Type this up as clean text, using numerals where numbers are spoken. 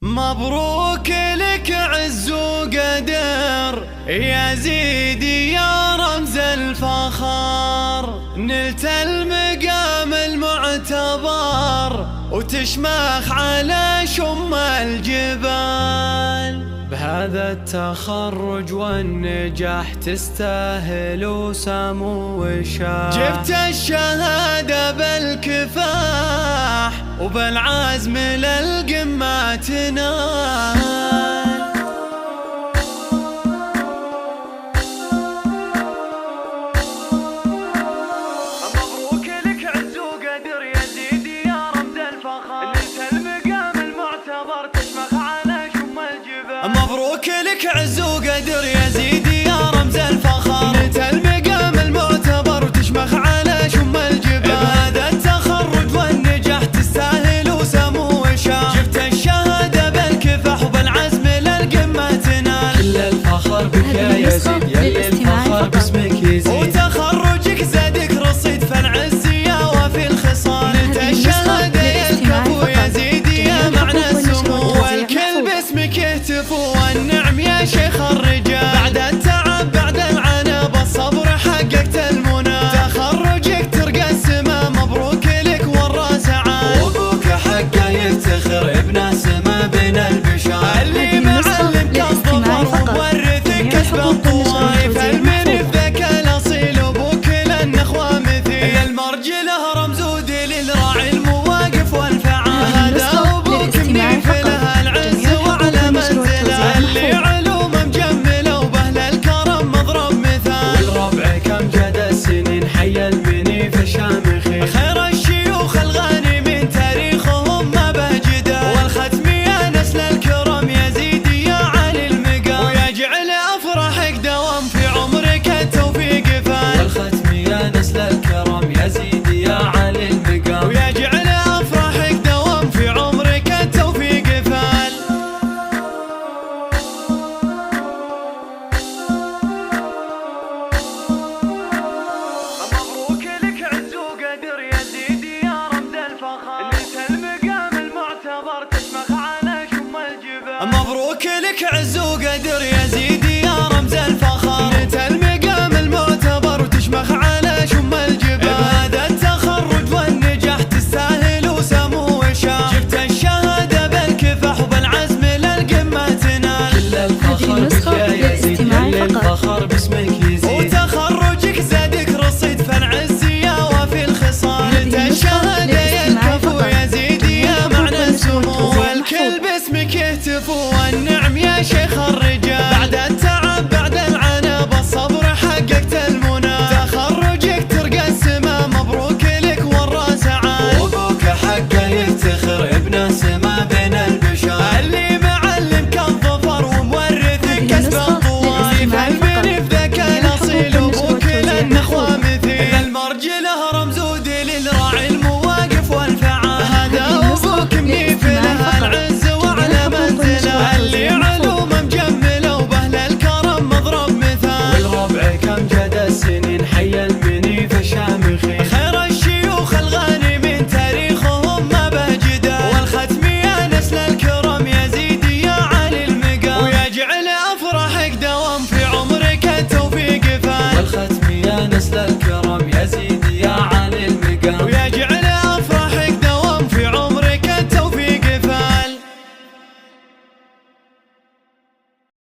مبروك لك عز وقدر يا زيدي يا رمز الفخر، نلت المقام المعتبر وتشمخ على شم الجبال. بهذا التخرج والنجاح تستاهل وسمو وشاح، جبت الشهادة بالكفاح وبالعزم للقمة تنال. مبروك لك عز وقدر يا زيدي يا رمز الفخر، نلت المقام المعتبر تشمخ على شم الجبال. مبروك لك عز وقدر يا زيدي يا رمز الفخر، نلت المقام المعتبر وتشمخ على شم الجبال. بهذا التخرج والنجاح تستاهل وسمو وشاح، جبت الشهادة بالكفاح وبالعزم للقمة تنال. كل الفخر بك يا زيد يلي الفخر باسمك يزيد، وتخرجك زادك رصيد فالعز يا وفي الخصال. نلت الشهادة يا الكفو يا زيدي يا معنى السمو، والكل باسمك يهتفوا والنعم يا شيخ الرجال. بعد التعب بعد العناء بالصبر حققت المنى، تخرجك ترقى السما مبروك لك والراس عال. وابوك حقه يفتخر ابن سما بين البشار، اللي معلمك الظفر ومورثك كسب الطوايف. المني بذاك الاصيل ابوك للنخوه مثيل، المرجله رمز ودليل راعي المواقف والفعال. هذا ابوك مني في لها العز وعلى منزله، اللي علومه مجمله وبهل الكرم مضرب مثال. والربع كم جد السنين حي المني في الشامخين، خير الشيوخ الغانمين تاريخهم ما به جدال. والختم يا نسل الكرم يا زيدي يا علي المقام، ويجعل افراحك دوام في عمرك التوفيق فال. والختم يا نسل الكرم يا زيدي يا علي المقام، ويجعل افراحك دوام في عمرك التوفيق فال. مبروك لك عز وقدر يا زيدي يا رمز الفخر، نلت المقام المعتبر تشمخ على شم الجبال. مبروك لك عز وقدر يا زيدي يا رمز الفخر، نلت المقام المعتبر وتشمخ على شم الجبال. بهذا التخرج والنجاح تستاهل وسمو وشاح، جبت الشهادة بالكفاح وبالعزم للقمة تنال. كل الفخر بك يا زيد يلي الفخر باسمك يزيد، وتخرجك زادك رصيد فالعز يا وفي الخصال. نلت الشهادة يا الكفو يا زيدي يا معنى السمو، والكل باسمك يهتفوا